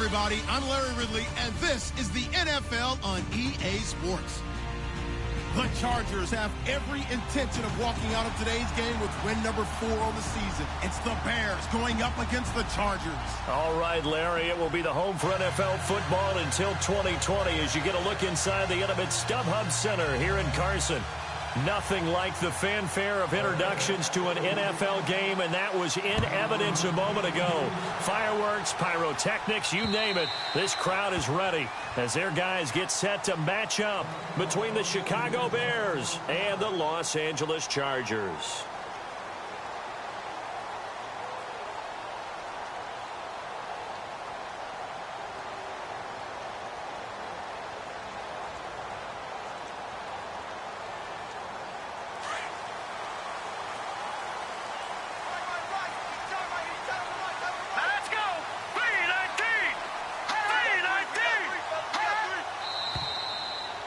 everybody. I'm Larry Ridley, and this is the NFL on EA Sports. The Chargers have every intention of walking out of today's game with win number 4 on the season. It's the Bears going up against the Chargers. All right, Larry, it will be the home for NFL football until 2020 as you get a look inside the intimate StubHub Center here in Carson. Nothing like the fanfare of introductions to an NFL game, and that was in evidence a moment ago. Fireworks, pyrotechnics, you name it. This crowd is ready as their guys get set to match up between the Chicago Bears and the Los Angeles Chargers.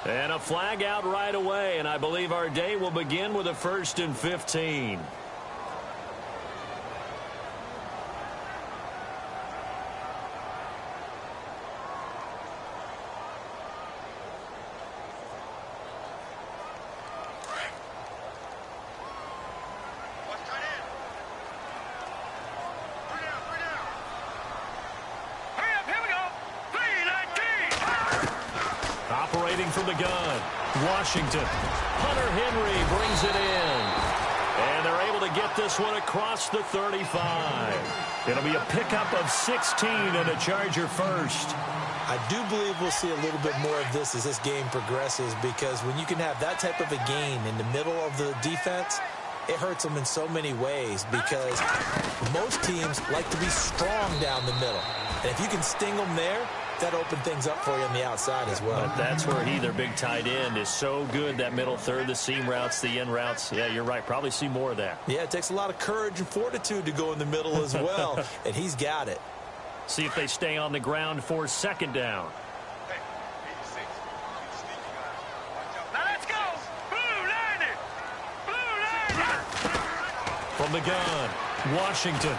And a flag out right away, and I believe our day will begin with a 1st and 15. From the gun, Washington. Hunter Henry brings it in. And they're able to get this one across the 35. It'll be a pickup of 16 and a Charger first. I do believe we'll see a little bit more of this as this game progresses, because when you can have that type of a gain in the middle of the defense, it hurts them in so many ways, because most teams like to be strong down the middle. And if you can sting them there, that opened things up for you on the outside as well. But that's where their big tight end, is so good, that middle third, the seam routes, the in routes. Yeah, you're right. Probably see more of that. Yeah, it takes a lot of courage and fortitude to go in the middle as well, and he's got it. See if they stay on the ground for 2nd down. Now let's go! Blue 90! Blue 90! From the gun, Washington.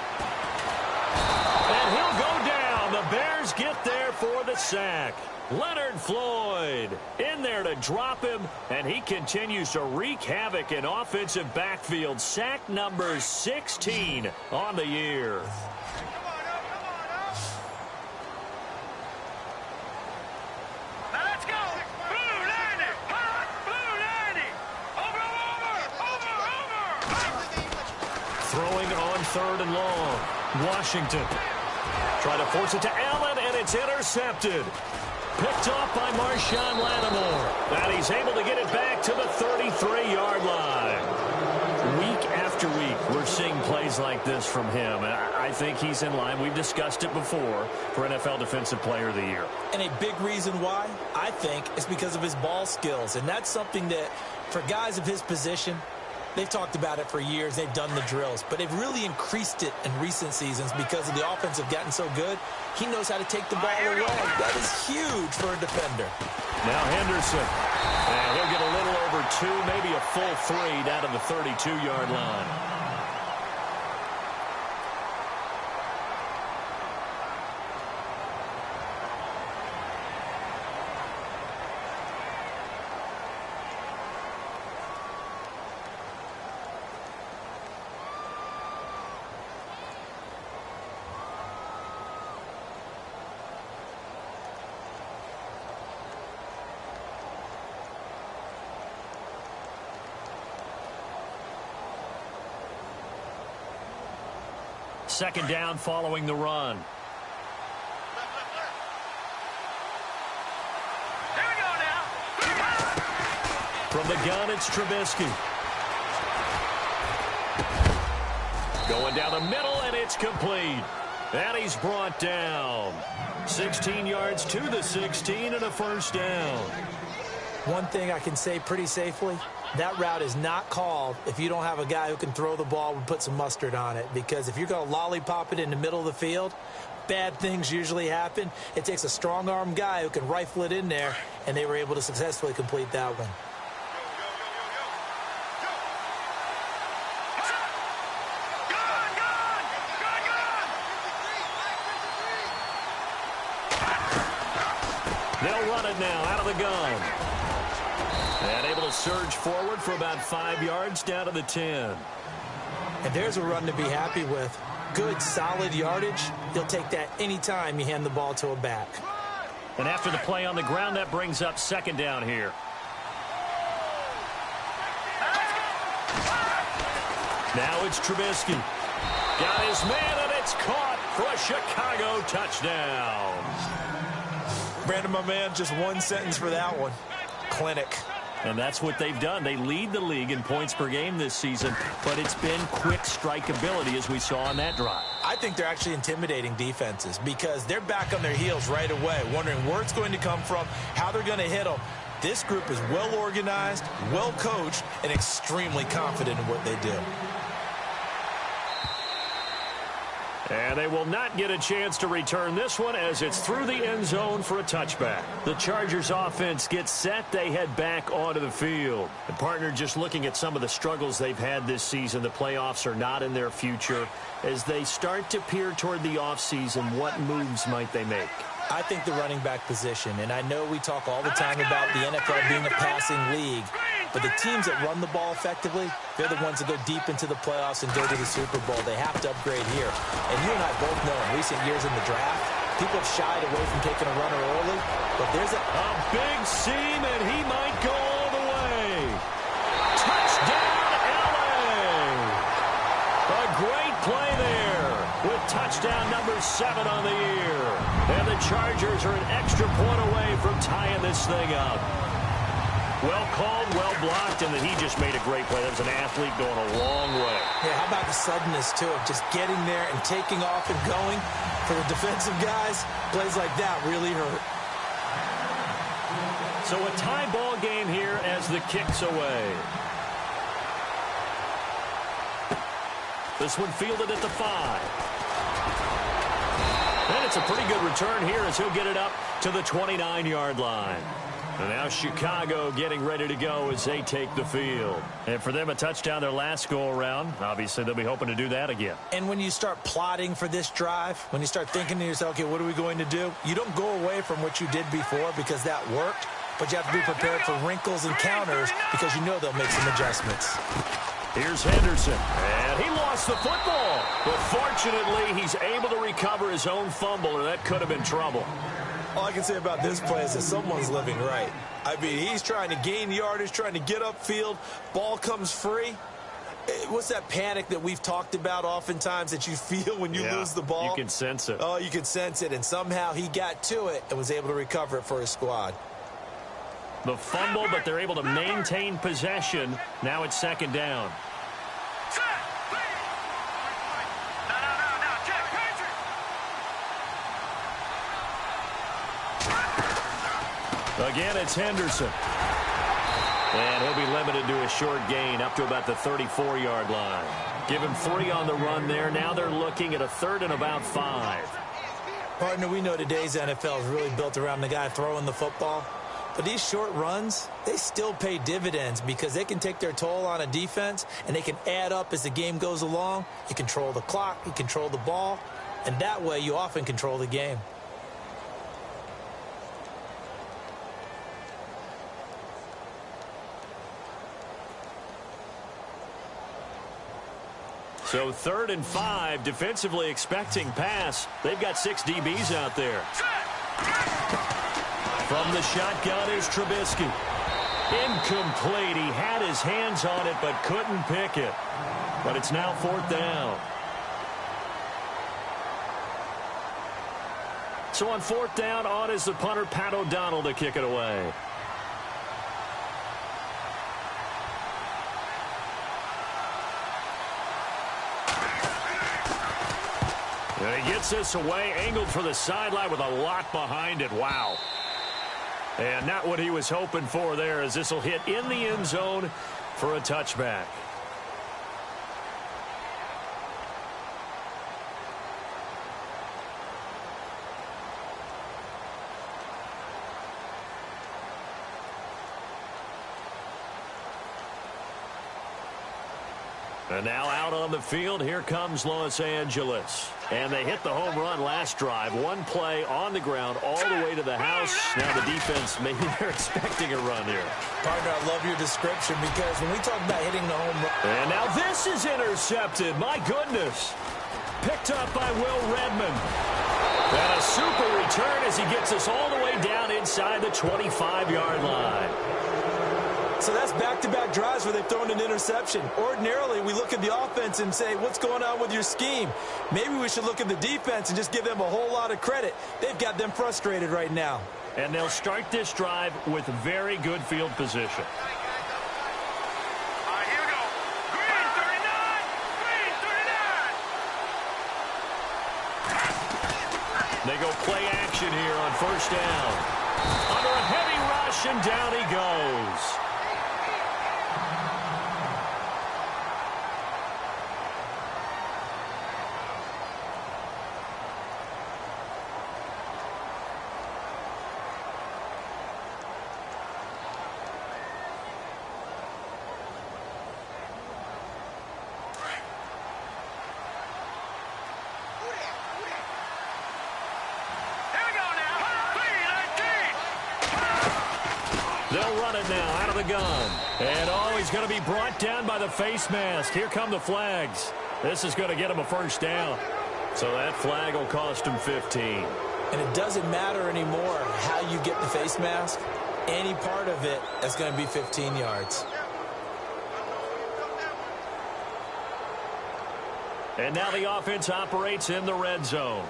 And he'll go down. The Bears get there for the sack. Leonard Floyd in there to drop him, and he continues to wreak havoc in offensive backfield. Sack number 16 on the year. Now let's go! Blue 90! Blue 90! Over! Throwing on 3rd and long. Washington. Try to force it to Allen, and it's intercepted. Picked off by Marshawn Lattimore. And he's able to get it back to the 33-yard line. Week after week, we're seeing plays like this from him. And I think he's in line. We've discussed it before for NFL Defensive Player of the Year. And a big reason why, I think, is because of his ball skills. And that's something that, for guys of his position, they've talked about it for years. They've done the drills. But they've really increased it in recent seasons because of the offense have gotten so good. He knows how to take the ball away. That is huge for a defender. Now Henderson. And he'll get a little over 2, maybe a full 3 down to the 32-yard line. Second down following the run. Here we go now. From the gun, it's Trubisky. Going down the middle, and it's complete. And he's brought down. 16 yards to the 16 and a 1st down. One thing I can say pretty safely, that route is not called if you don't have a guy who can throw the ball and put some mustard on it. Because if you're going to lollipop it in the middle of the field, bad things usually happen. It takes a strong-arm guy who can rifle it in there, and they were able to successfully complete that one. run it now out of the gun. And able to surge forward for about 5 yards down to the 10. And there's a run to be happy with. Good, solid yardage. You'll take that anytime you hand the ball to a back. And after the play on the ground, that brings up second down here. Now it's Trubisky. Got his man, and it's caught for a Chicago touchdown. Brandon, my man, just one sentence for that one. Clinic. And that's what they've done. They lead the league in points per game this season, but it's been quick strike ability as we saw on that drive. I think they're actually intimidating defenses because they're back on their heels right away, wondering where it's going to come from, how they're going to hit them. This group is well organized, well coached, and extremely confident in what they do. And they will not get a chance to return this one as it's through the end zone for a touchback. The Chargers offense gets set. They head back onto the field. And partner, just looking at some of the struggles they've had this season, the playoffs are not in their future. As they start to peer toward the offseason, what moves might they make? I think the running back position, and I know we talk all the time about the NFL being a passing league, but the teams that run the ball effectively, they're the ones that go deep into the playoffs and go to the Super Bowl. They have to upgrade here. And you and I both know in recent years in the draft, people have shied away from taking a runner early, but there's a big seam, and he might go all the way. Touchdown, LA! A great play there with touchdown number 7 on the year. And the Chargers are an extra point away from tying this thing up. Well called, well blocked, and then he just made a great play. That was an athlete going a long way. Yeah, how about the suddenness, too, of just getting there and taking off and going? For the defensive guys, plays like that really hurt. So a tie ball game here as the kick's away. This one fielded at the 5. And it's a pretty good return here as he'll get it up to the 29-yard line. And now Chicago getting ready to go as they take the field. And for them, a touchdown their last go-around. Obviously, they'll be hoping to do that again. And when you start plotting for this drive, when you start thinking to yourself, okay, what are we going to do? You don't go away from what you did before because that worked, but you have to be prepared for wrinkles and counters because you know they'll make some adjustments. Here's Henderson, and he lost the football. But fortunately, he's able to recover his own fumble, or that could have been trouble. All I can say about this play is that someone's living right. I mean, he's trying to gain yardage, trying to get upfield. Ball comes free. What's that panic that we've talked about oftentimes that you feel when you lose the ball? You can sense it. Oh, you can sense it. And somehow he got to it and was able to recover it for his squad. The fumble, but they're able to maintain possession. Now it's second down. Again, it's Henderson. And he'll be limited to a short gain up to about the 34-yard line. Give him 3 on the run there. Now they're looking at a 3rd and about 5. Partner, we know today's NFL is really built around the guy throwing the football. But these short runs, they still pay dividends because they can take their toll on a defense and they can add up as the game goes along. You control the clock, you control the ball, and that way you often control the game. So 3rd and 5, defensively expecting pass. They've got 6 DBs out there. From the shotgun is Trubisky. Incomplete. He had his hands on it but couldn't pick it. But it's now 4th down. So on 4th down, on is the punter, Pat O'Donnell, to kick it away. And he gets this away, angled for the sideline with a lot behind it. Wow. And not what he was hoping for there, as this will hit in the end zone for a touchback. And now out on the field, here comes Los Angeles. And they hit the home run last drive. One play on the ground all the way to the house. Now the defense, maybe they're expecting a run here. Partner, I love your description because when we talk about hitting the home run. And now this is intercepted. My goodness. Picked up by Will Redmond. And a super return as he gets us all the way down inside the 25-yard line. So that's back-to-back drives where they've thrown an interception. Ordinarily, we look at the offense and say, what's going on with your scheme? Maybe we should look at the defense and just give them a whole lot of credit. They've got them frustrated right now. And they'll start this drive with very good field position. All right, here we go. Green 39. Green 39. They go play action here on first down. Under a heavy rush, and down he goes. They'll run it now out of the gun. And, oh, he's going to be brought down by the face mask. Here come the flags. This is going to get him a first down. So that flag will cost him 15. And it doesn't matter anymore how you get the face mask. Any part of it is going to be 15 yards. And now the offense operates in the red zone.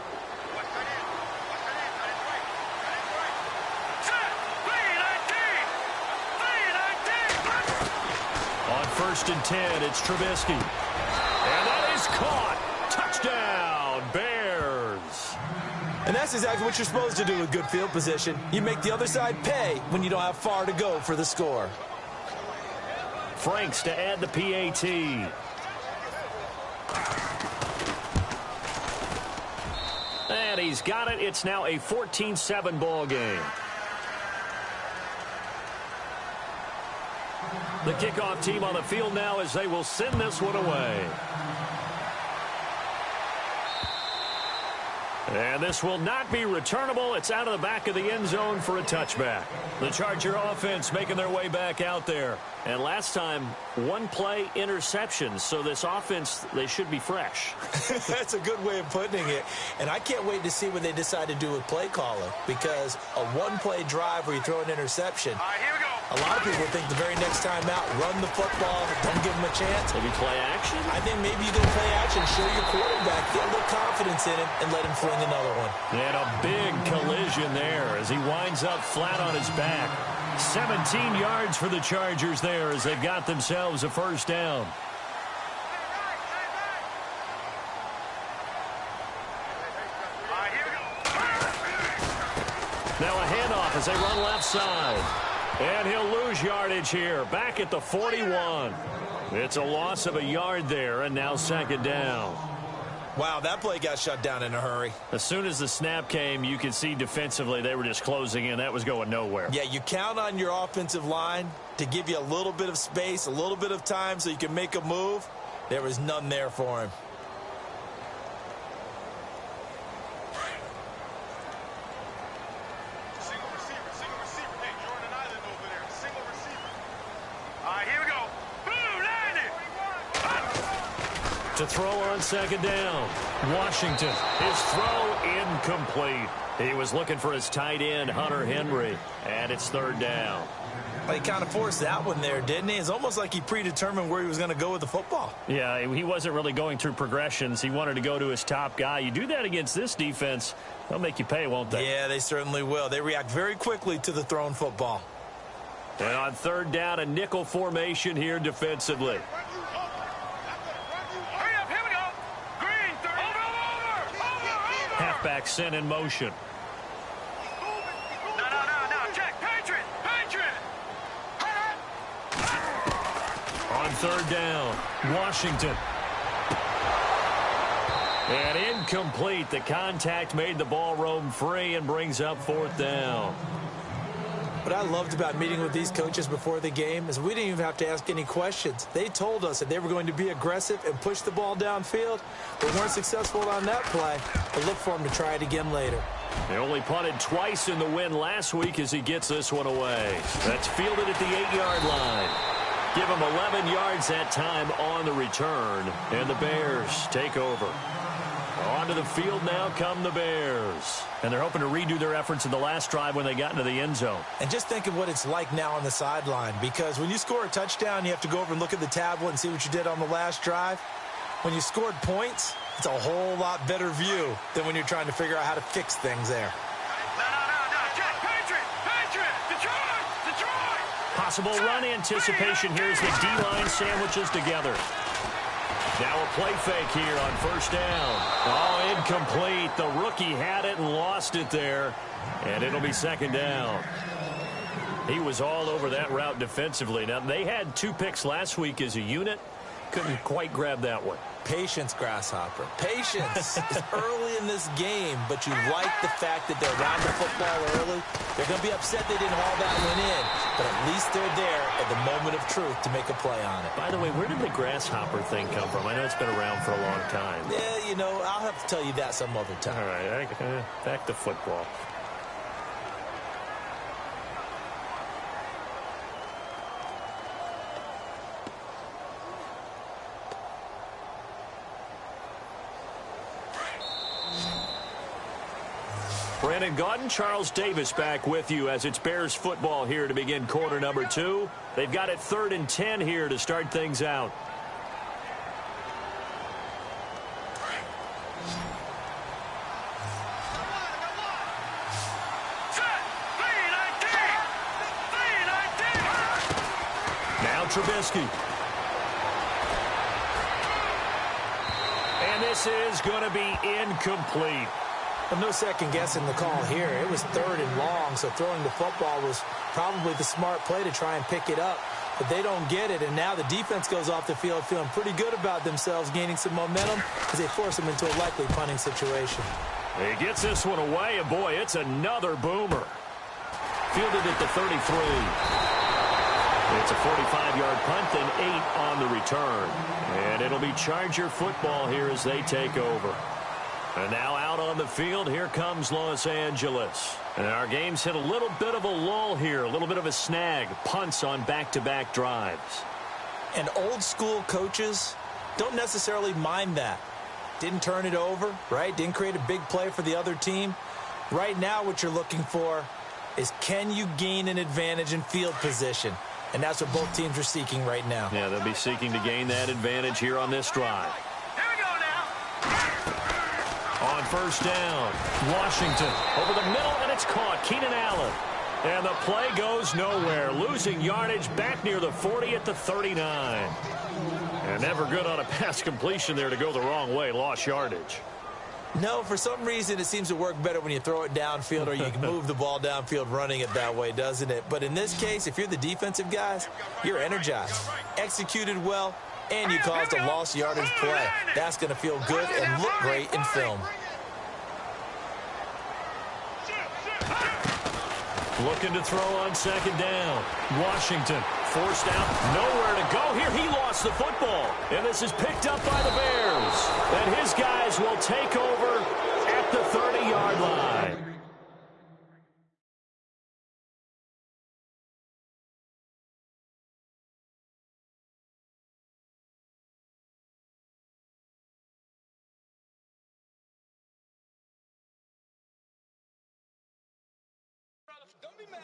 On 1st and 10, it's Trubisky. And that is caught. Touchdown, Bears. And that's exactly what you're supposed to do with good field position. You make the other side pay when you don't have far to go for the score. Franks to add the PAT. And he's got it. It's now a 14-7 ball game. The kickoff team on the field now as they will send this one away. And this will not be returnable. It's out of the back of the end zone for a touchback. The Charger offense making their way back out there. And last time, one play interception. So this offense, they should be fresh. That's a good way of putting it. And I can't wait to see what they decide to do with play calling. Because a one-play drive where you throw an interception, All right, here we go. a lot of people think the very next time out, run the football, don't give them a chance. Maybe play action? I think maybe you go play action, show your quarterback, get a little confidence in him, and let him fling another one. And a big collision there as he winds up flat on his back. 17 yards for the Chargers there as they've got themselves a first down. All right, here we go. Now a handoff as they run left side. And he'll lose yardage here, back at the 41. It's a loss of a yard there, and now second down. Wow, that play got shut down in a hurry. As soon as the snap came, you could see defensively they were just closing in. That was going nowhere. Yeah, you count on your offensive line to give you a little bit of space, a little bit of time so you can make a move. There was none there for him. Single receiver. Hey, Jordan Island over there. Single receiver. All right, here we go. Boom, landed. To throw on second down. Washington. His throw incomplete. He was looking for his tight end, Hunter Henry. And it's third down. He kind of forced that one there, didn't he? It's almost like he predetermined where he was going to go with the football. Yeah, he wasn't really going through progressions. He wanted to go to his top guy. You do that against this defense, they'll make you pay, won't they? Yeah, they certainly will. They react very quickly to the thrown football. And on third down, a nickel formation here defensively. Hurry up, here we go. Green, 30. Over. Halfback sent in motion. No. Check. Patriot. On third down, Washington. And incomplete. The contact made the ball roam free and brings up fourth down. What I loved about meeting with these coaches before the game is we didn't even have to ask any questions. They told us that they were going to be aggressive and push the ball downfield. They weren't successful on that play, but look for them to try it again later. They only punted twice in the win last week as he gets this one away. That's fielded at the 8-yard line. Give him 11 yards that time on the return, and the Bears take over. Onto the field now come the Bears. And they're hoping to redo their efforts in the last drive when they got into the end zone. And just think of what it's like now on the sideline, because when you score a touchdown, you have to go over and look at the tablet and see what you did on the last drive. When you scored points, it's a whole lot better view than when you're trying to figure out how to fix things there. Possible run anticipation here as the D-line sandwiches together. Now a play fake here on first down. Oh, incomplete. The rookie had it and lost it there. And it'll be second down. He was all over that route defensively. Now, they had 2 picks last week as a unit. Couldn't quite grab that one. Patience, Grasshopper. Patience. It's early in this game, but you like the fact that they're around the football early. They're going to be upset they didn't haul that one in, but at least they're there at the moment of truth to make a play on it. By the way, where did the Grasshopper thing come from? I know it's been around for a long time. Yeah, you know, I'll have to tell you that some other time. All right, back to football. Brandon Gaudin, Charles Davis back with you as it's Bears football here to begin quarter number 2. They've got it 3rd and 10 here to start things out. Now Trubisky. And this is going to be incomplete. Well, no second guessing the call here. It was 3rd and long, so throwing the football was probably the smart play to try and pick it up. But they don't get it, and now the defense goes off the field feeling pretty good about themselves, gaining some momentum as they force them into a likely punting situation. He gets this one away, and boy, it's another boomer. Fielded at the 33. It's a 45-yard punt and 8 on the return. And it'll be Charger football here as they take over. And now out on the field, here comes Los Angeles. And our game's hit a little bit of a lull here, a little bit of a snag. Punts on back-to-back drives. And old-school coaches don't necessarily mind that. Didn't turn it over, right? Didn't create a big play for the other team. Right now what you're looking for is, can you gain an advantage in field position? And that's what both teams are seeking right now. Yeah, they'll be seeking to gain that advantage here on this drive. On first down, Washington over the middle, and it's caught. Keenan Allen. And the play goes nowhere. Losing yardage back near the 40 at the 39. And never good on a pass completion there to go the wrong way. Lost yardage. No, for some reason it seems to work better when you throw it downfield or you can move the ball downfield running it that way, doesn't it? But in this case, if you're the defensive guys, you're energized, executed well, and you caused a lost yardage play. That's going to feel good and look great in film. Looking to throw on second down. Washington forced out, nowhere to go here. He lost the football, and this is picked up by the Bears. And his guys will take over at the 30-yard line. Don't be mad.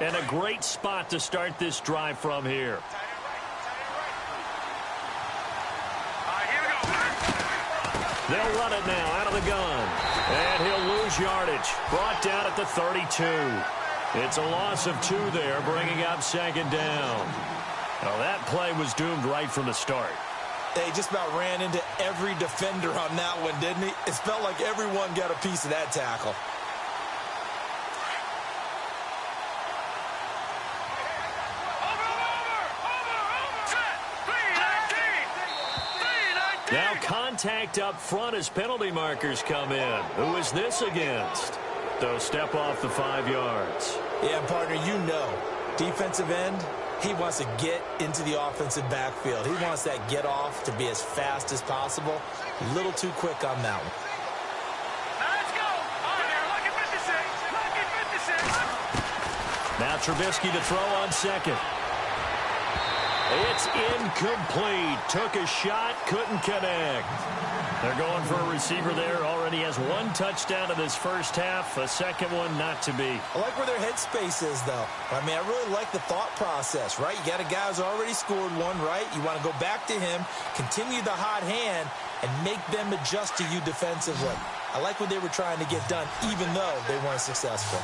And a great spot to start this drive from here. They'll run it now out of the gun. And he'll lose yardage. Brought down at the 32. It's a loss of 2 there, bringing up second down. Well, that play was doomed right from the start. They just about ran into every defender on that one, didn't he? It felt like everyone got a piece of that tackle. Now contact up front as penalty markers come in. Who is this against? They'll step off the 5 yards. Yeah, partner, you know, defensive end, he wants to get into the offensive backfield. He wants that get off to be as fast as possible. A little too quick on that one. Let's go. Look at 56. Now Trubisky to throw on second. It's incomplete. Took a shot, couldn't connect. They're going for a receiver there. Already has 1 touchdown in this first half. A second one not to be. I like where their headspace is, though. I mean, I really like the thought process, right? You got a guy who's already scored one, right? You want to go back to him, continue the hot hand, and make them adjust to you defensively. I like what they were trying to get done, even though they weren't successful.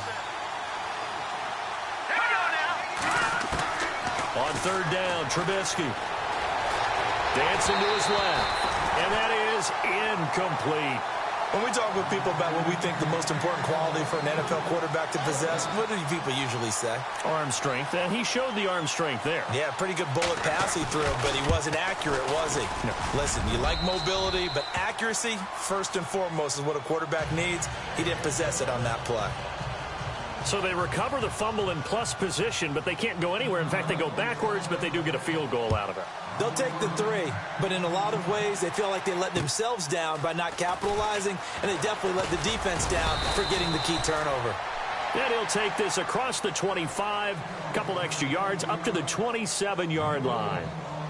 On third down, Trubisky. Dancing to his left. And that is incomplete. When we talk with people about what we think the most important quality for an NFL quarterback to possess, what do people usually say? Arm strength. And he showed the arm strength there. Yeah, pretty good bullet pass he threw, but he wasn't accurate, was he? No. Listen, you like mobility, but accuracy, first and foremost, is what a quarterback needs. He didn't possess it on that play. So they recover the fumble in plus position, but they can't go anywhere. In fact, they go backwards, but they do get a field goal out of it. They'll take the 3, but in a lot of ways, they feel like they let themselves down by not capitalizing, and they definitely let the defense down for getting the key turnover. And he'll take this across the 25, a couple extra yards, up to the 27-yard line.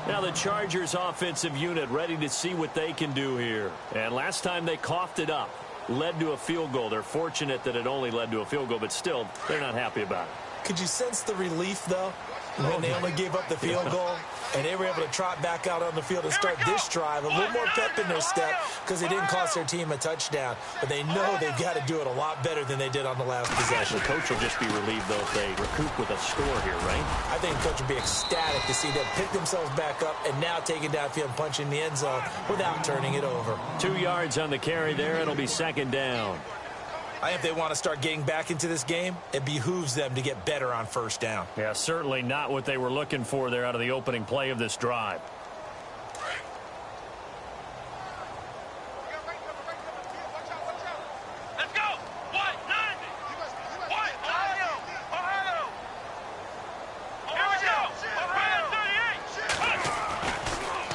Now the Chargers offensive unit ready to see what they can do here. And last time they coughed it up. Led to a field goal. They're fortunate that it only led to a field goal, but still, they're not happy about it. Could you sense the relief, though, when they only gave up the field goal? And they were able to trot back out on the field and start this drive. A little more pep in their step because they didn't cost their team a touchdown. But they know they've got to do it a lot better than they did on the last possession. The coach will just be relieved, though, if they recoup with a score here, right? I think the coach will be ecstatic to see them pick themselves back up and now take it downfield and punch in the end zone without turning it over. 2 yards on the carry there. It'll be second down. I think if they want to start getting back into this game, it behooves them to get better on first down. Yeah, certainly not what they were looking for there out of the opening play of this drive. Let's go. What? 90. What? Ohio. Here we go. Ohio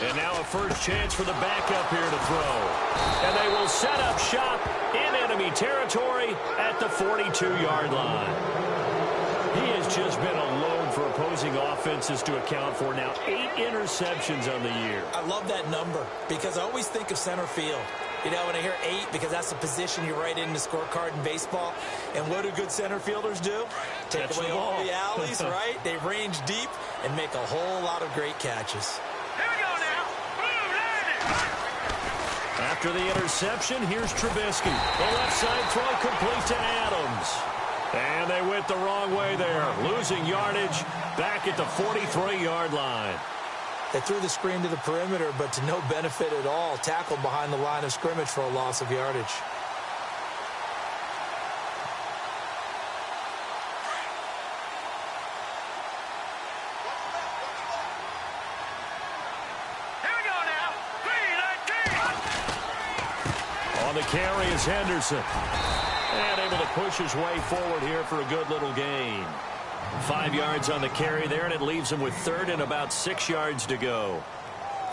38. And now a first chance for the backup here to throw. And they will set up shop in enemy territory at the 42-yard line. He has just been a load for opposing offenses to account for. Now 8 interceptions on the year. I love that number because I always think of center field. You know, when I hear 8, because that's the position you write in the scorecard in baseball. And what do good center fielders do? Take away all the alleys, right? They range deep and make a whole lot of great catches. Here we go now. Boom, landed. After the interception, here's Trubisky. The left side throw complete to Adams. And they went the wrong way there. Losing yardage back at the 43-yard line. They threw the screen to the perimeter, but to no benefit at all. Tackled behind the line of scrimmage for a loss of yardage. On the carry is Henderson. And able to push his way forward here for a good little gain. 5 yards on the carry there, and it leaves him with third and about 6 yards to go.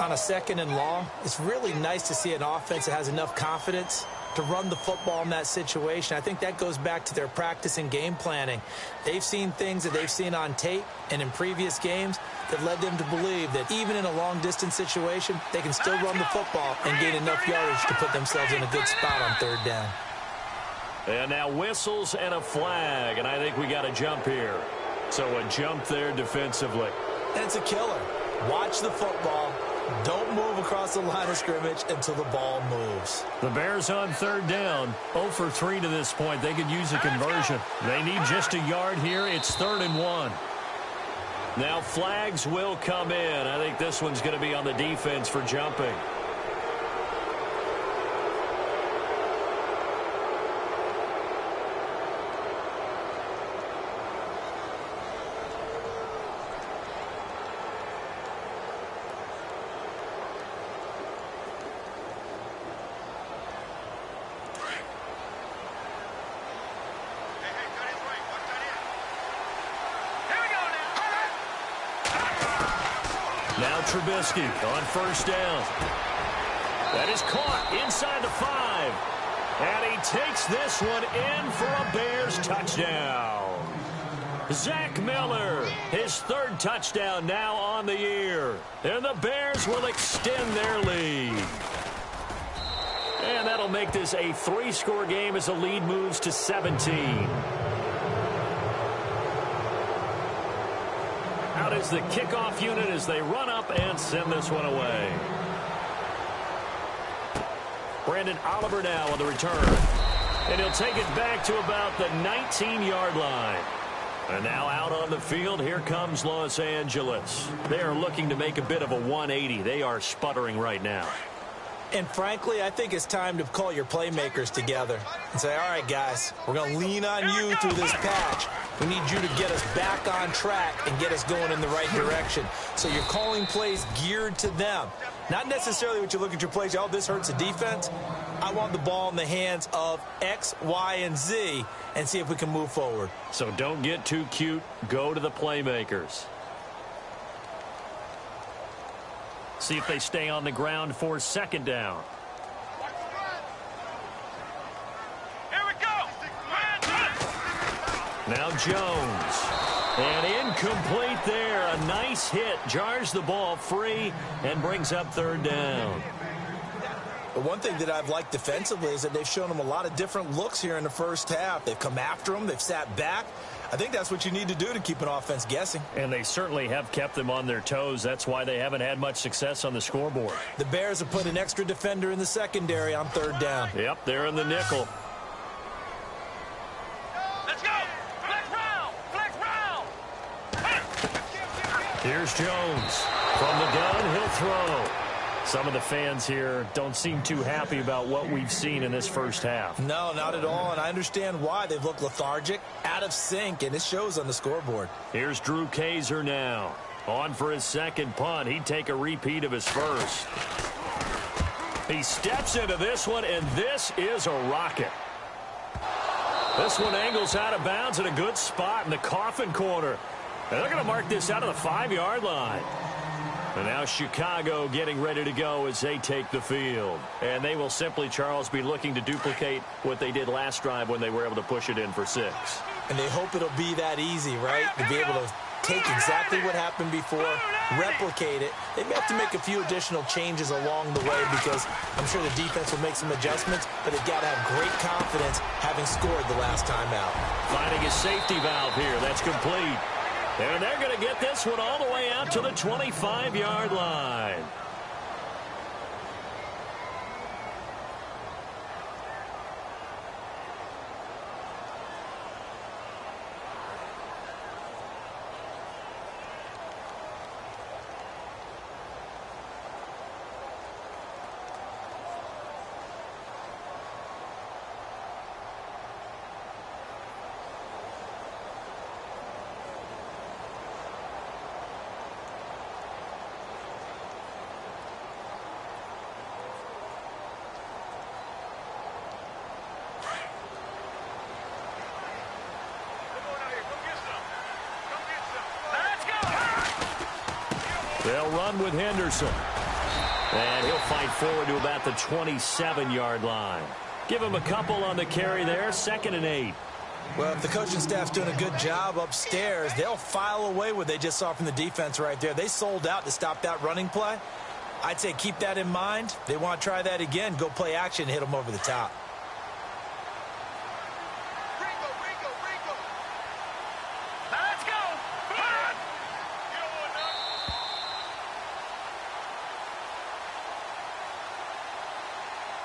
On a second and long, it's really nice to see an offense that has enough confidence to run the football in that situation. I think that goes back to their practice and game planning. They've seen things that they've seen on tape and in previous games that led them to believe that even in a long-distance situation, they can still run the football and gain enough yardage to put themselves in a good spot on third down. And now whistles and a flag, and I think we got a jump here. So a jump there defensively. And it's a killer. Watch the football. Don't move across the line of scrimmage until the ball moves. The Bears on third down. 0 for 3 to this point. They could use a conversion. They need just a yard here. It's 3rd and 1. Now flags will come in. I think this one's going to be on the defense for jumping. Now Trubisky on first down. That is caught inside the 5. And he takes this one in for a Bears touchdown. Zach Miller, his 3rd touchdown now on the year. And the Bears will extend their lead. And that'll make this a 3-score game as the lead moves to 17. Out is the kickoff unit as they run up and send this one away. Brandon Oliver now on the return. And he'll take it back to about the 19-yard line. And now out on the field, here comes Los Angeles. They are looking to make a bit of a 180. They are sputtering right now. And frankly, I think it's time to call your playmakers together and say, all right, guys, we're going to lean on you through this patch. We need you to get us back on track and get us going in the right direction. So you're calling plays geared to them. Not necessarily what you look at your plays, oh, this hurts the defense. I want the ball in the hands of X, Y, and Z and see if we can move forward. So don't get too cute. Go to the playmakers. See if they stay on the ground for 2nd down. Here we go. Now Jones. And incomplete there. A nice hit. Jars the ball free and brings up 3rd down. But one thing that I've liked defensively is that they've shown them a lot of different looks here in the first half. They've come after them. They've sat back. I think that's what you need to do to keep an offense guessing. And they certainly have kept them on their toes. That's why they haven't had much success on the scoreboard. The Bears have put an extra defender in the secondary on 3rd down. Yep, they're in the nickel. Let's go. Flex round. Flex round. Here's Jones. From the gun, he'll throw. Some of the fans here don't seem too happy about what we've seen in this first half. No, not at all, and I understand why. They've looked lethargic, out of sync, and it shows on the scoreboard. Here's Drew Kaiser now. On for his 2nd punt. He'd take a repeat of his first. He steps into this one, and this is a rocket. This one angles out of bounds in a good spot in the coffin corner. And they're going to mark this out of the 5-yard line. And now Chicago getting ready to go as they take the field. And they will simply, Charles, be looking to duplicate what they did last drive when they were able to push it in for 6. And they hope it'll be that easy, right? To be able to take exactly what happened before, replicate it. They may have to make a few additional changes along the way because I'm sure the defense will make some adjustments, but they've got to have great confidence having scored the last time out. Finding a safety valve here. That's complete. And they're going to get this one all the way out to the 25-yard line. They'll run with Henderson. And he'll fight forward to about the 27-yard line. Give him a couple on the carry there. 2nd and 8. Well, if the coaching staff's doing a good job upstairs, they'll file away what they just saw from the defense right there. They sold out to stop that running play. I'd say keep that in mind. They want to try that again. Go play action, hit them over the top. Let's go.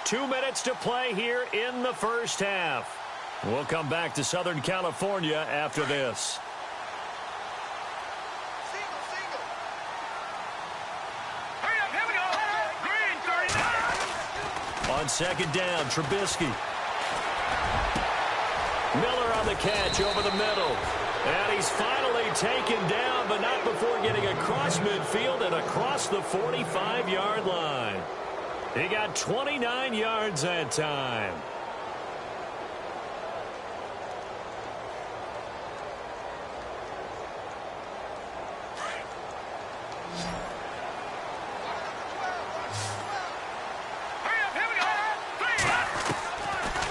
2 minutes to play here in the first half. We'll come back to Southern California after this. See On second down, Trubisky. Miller on the catch over the middle. And he's finally taken down, but not before getting across midfield and across the 45-yard line. He got 29 yards that time.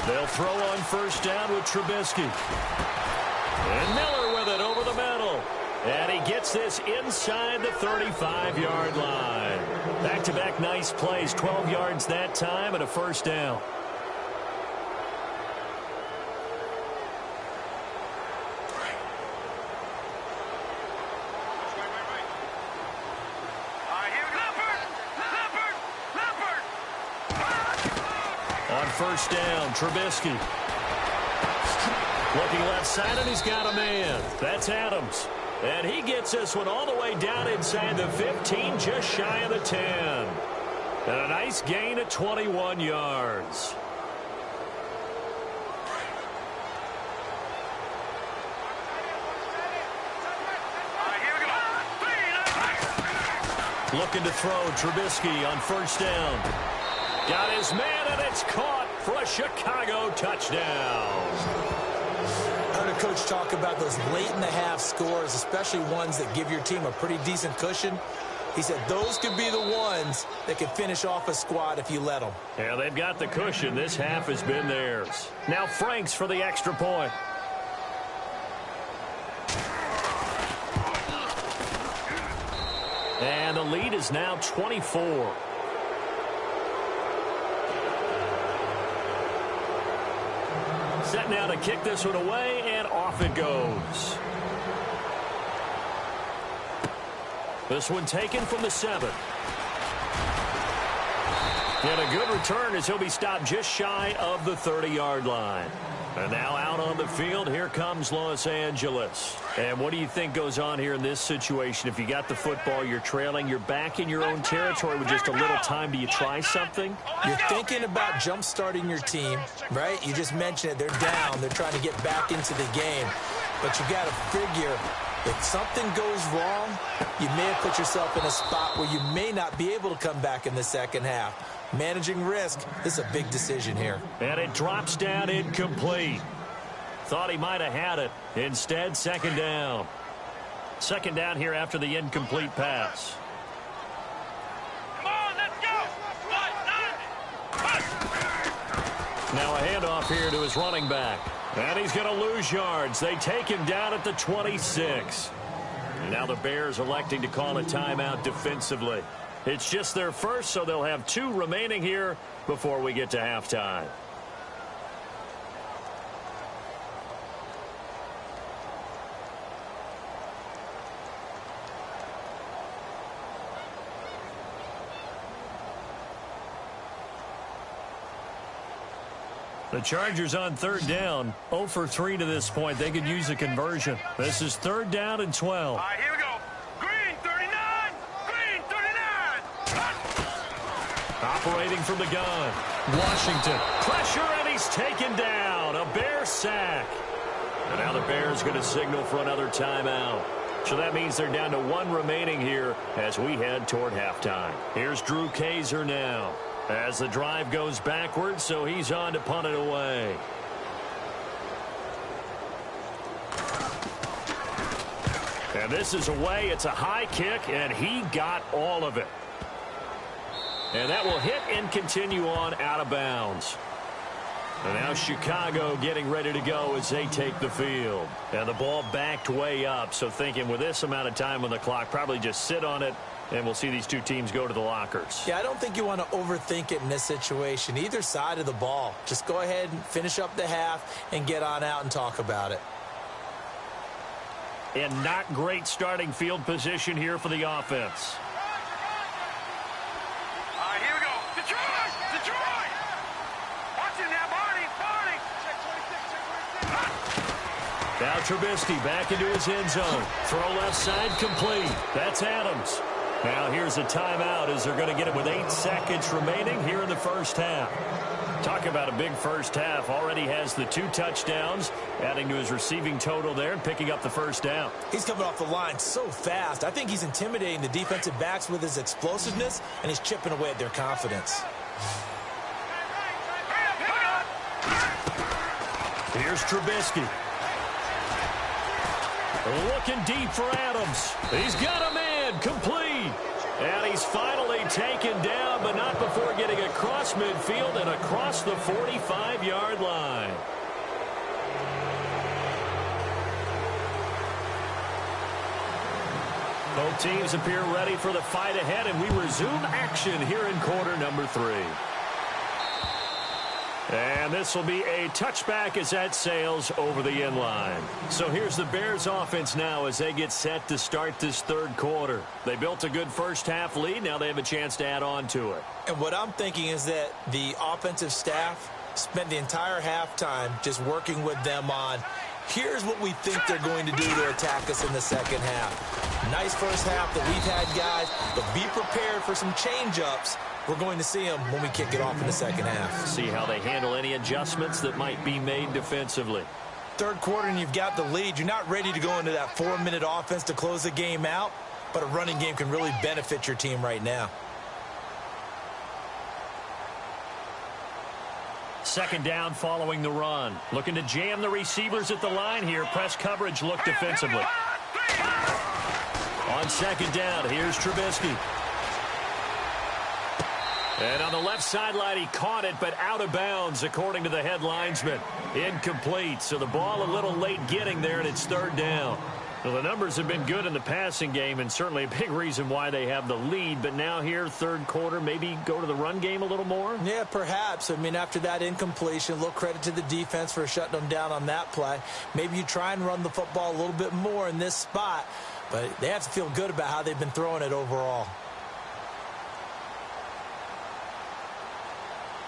They'll throw on first down with Trubisky. And Miller with it over the middle. And he gets this inside the 35-yard line. Back-to-back nice plays, 12 yards that time and a first down. On first down, Trubisky. Looking left side, and he's got a man. That's Adams. And he gets this one all the way down inside the 15, just shy of the 10. And a nice gain of 21 yards. Looking to throw, Trubisky on first down. Got his man, and it's caught for a Chicago touchdown. I heard a coach talk about those late-in-the-half scores, especially ones that give your team a pretty decent cushion. He said those could be the ones that could finish off a squad if you let them. Yeah, they've got the cushion. This half has been theirs. Now Franks for the extra point. And the lead is now 24. Set now to kick this one away, and off it goes. This one taken from the 7. And a good return as he'll be stopped just shy of the 30-yard line. And now out on the field, here comes Los Angeles. And what do you think goes on here in this situation? If you got the football, you're trailing, you're back in your own territory with just a little time. Do you try something? You're thinking about jump-starting your team, right? You just mentioned it. They're down. They're trying to get back into the game. But you got to figure if something goes wrong, you may have put yourself in a spot where you may not be able to come back in the second half. Managing risk, this is a big decision here. And it drops down incomplete. Thought he might have had it. Instead, second down. Second down here after the incomplete pass. Come on, let's go. Now a handoff here to his running back. And he's going to lose yards. They take him down at the 26. And now the Bears electing to call a timeout defensively. It's just their first, so they'll have 2 remaining here before we get to halftime. The Chargers on third down, 0 for 3 to this point. They could use a conversion. This is third down and 12. All right, here we go. Green 39. Green 39. Operating from the gun. Washington. Pressure, and he's taken down. A Bear sack. And now the Bears going to signal for another timeout. So that means they're down to 1 remaining here as we head toward halftime. Here's Drew Kaiser now. As the drive goes backwards, so he's on to punt it away. And this is away. It's a high kick, and he got all of it. And that will hit and continue on out of bounds. And now Chicago getting ready to go as they take the field. And the ball backed way up, so thinking with this amount of time on the clock, probably just sit on it, and we'll see these 2 teams go to the lockers. Yeah, I don't think you want to overthink it in this situation. Either side of the ball. Just go ahead and finish up the half and get on out and talk about it. And not great starting field position here for the offense. All right, here we go. Detroit! Detroit! Watch it now, Barney! Barney! Now Trubisky back into his end zone. Throw left side complete. That's Adams. Now here's a timeout as they're going to get it with 8 seconds remaining here in the first half. Talk about a big first half. Already has the 2 touchdowns, adding to his receiving total there and picking up the first down. He's coming off the line so fast. I think he's intimidating the defensive backs with his explosiveness, and he's chipping away at their confidence. Here's Trubisky. Looking deep for Adams. He's got a man complete. And he's finally taken down, but not before getting across midfield and across the 45-yard line. Both teams appear ready for the fight ahead, and we resume action here in quarter number 3. And this will be a touchback as that sails over the end line. So here's the Bears offense now as they get set to start this third quarter. They built a good first half lead. Now they have a chance to add on to it. And what I'm thinking is that the offensive staff spent the entire halftime just working with them on, here's what we think they're going to do to attack us in the second half. Nice first half that we've had, guys, but be prepared for some change-ups. We're going to see them when we kick it off in the second half. See how they handle any adjustments that might be made defensively. Third quarter and you've got the lead. You're not ready to go into that 4-minute offense to close the game out, but a running game can really benefit your team right now. Second down following the run. Looking to jam the receivers at the line here. Press coverage look defensively. On second down, here's Trubisky. And on the left sideline, he caught it, but out of bounds, according to the head linesman. Incomplete, so the ball a little late getting there, and it's third down. Well, the numbers have been good in the passing game, and certainly a big reason why they have the lead. But now here, third quarter, maybe go to the run game a little more? Yeah, perhaps. I mean, after that incompletion, a little credit to the defense for shutting them down on that play. Maybe you try and run the football a little bit more in this spot, but they have to feel good about how they've been throwing it overall.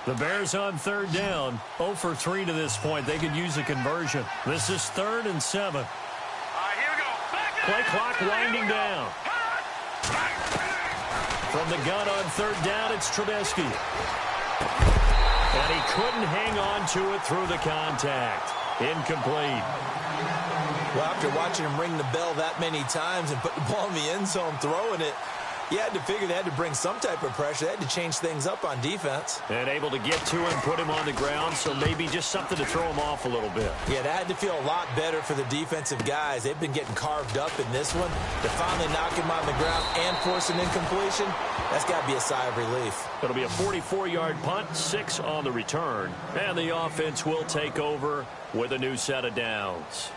The Bears on third down, 0 for 3 to this point. They could use a conversion. This is 3rd and 7. Here we go. Play clock winding down. From the gun on third down, it's Trubisky. And he couldn't hang on to it through the contact. Incomplete. Well, after watching him ring the bell that many times and put the ball in the end zone throwing it, you had to figure they had to bring some type of pressure. They had to change things up on defense. And able to get to him, put him on the ground, so maybe just something to throw him off a little bit. Yeah, that had to feel a lot better for the defensive guys. They've been getting carved up in this one. To finally knock him on the ground and force an incompletion, that's got to be a sigh of relief. It'll be a 44-yard punt, 6 on the return. And the offense will take over with a new set of downs.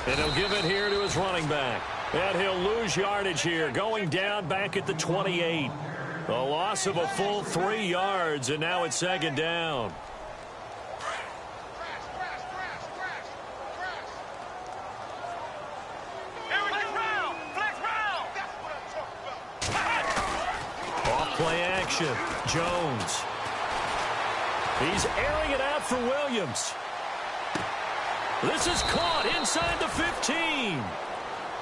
And he'll give it here to his running back. And he'll lose yardage here, going down back at the 28. A loss of a full 3 yards, and now it's second down. Off play action. Jones. He's airing it out for Williams. This is caught inside the 15.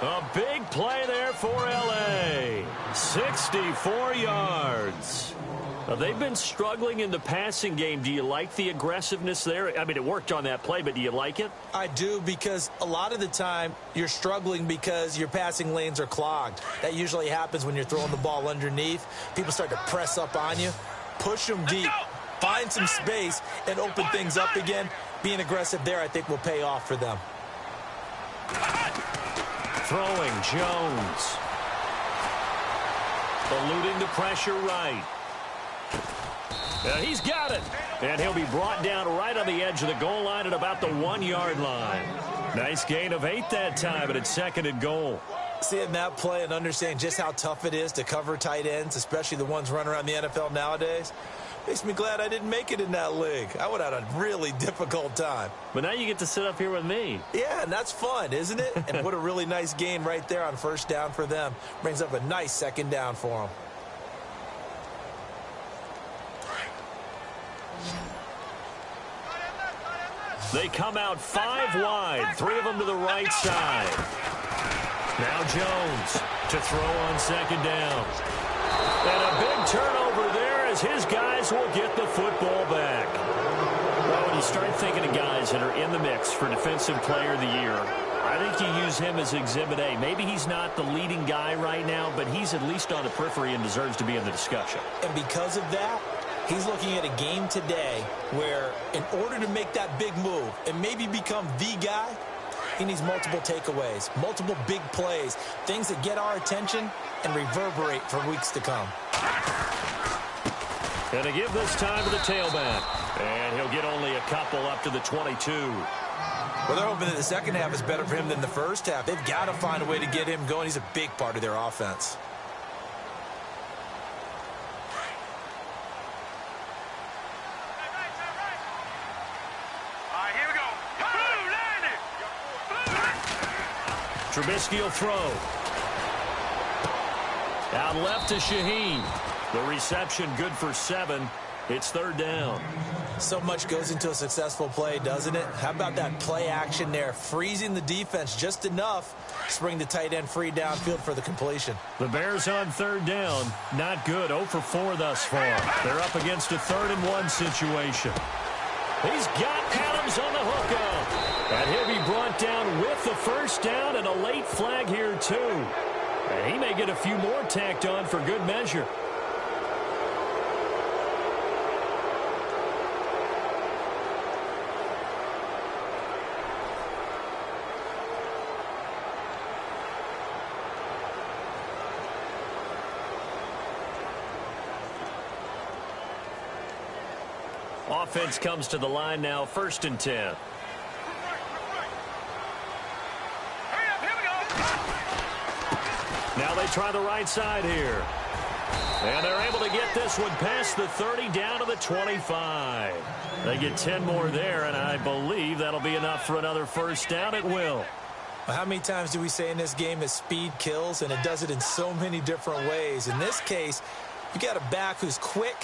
A big play there for L.A. 64 yards. Now, they've been struggling in the passing game. Do you like the aggressiveness there? I mean, it worked on that play, but do you like it? I do, because a lot of the time you're struggling because your passing lanes are clogged. That usually happens when you're throwing the ball underneath. People start to press up on you. Push them deep. Find some space and open things up again. Being aggressive there, I think, will pay off for them. Throwing Jones. Eluding the pressure right. He's got it. And he'll be brought down right on the edge of the goal line at about the 1-yard line. Nice gain of 8 that time, but it's 2nd and goal. Seeing that play and understanding just how tough it is to cover tight ends, especially the ones running around the NFL nowadays. Makes me glad I didn't make it in that league. I would have had a really difficult time. But now you get to sit up here with me. Yeah, and that's fun, isn't it? And what a really nice gain right there on first down for them. Brings up a nice second down for them. They come out 5 wide, 3 of them to the right side. Now Jones to throw on second down. And a big turnover there as his guys will get the football back. Well, when you start thinking of guys that are in the mix for Defensive Player of the Year, I think you use him as Exhibit A. Maybe he's not the leading guy right now, but he's at least on the periphery and deserves to be in the discussion. And because of that, he's looking at a game today where in order to make that big move and maybe become the guy, he needs multiple takeaways, multiple big plays, things that get our attention and reverberate for weeks to come. And to give this time to the tailback. And he'll get only a couple up to the 22. Well, they're hoping that the second half is better for him than the first half. They've got to find a way to get him going. He's a big part of their offense. Here we go. Trubisky will throw. Out left to Shaheen. The reception good for 7. It's third down. So much goes into a successful play, doesn't it? How about that play action there? Freezing the defense just enough to bring the tight end free downfield for the completion. The Bears on third down. Not good. 0 for 4 thus far. They're up against a 3rd-and-1 situation. He's got Adams on the hookup. And he'll be brought down with the first down and a late flag here, too. And he may get a few more tacked on for good measure. Offense comes to the line now, 1st and 10. Now they try the right side here. And they're able to get this one past the 30 down to the 25. They get 10 more there, and I believe that'll be enough for another first down. It will. How many times do we say in this game that speed kills, and it does it in so many different ways? In this case, you got a back who's quick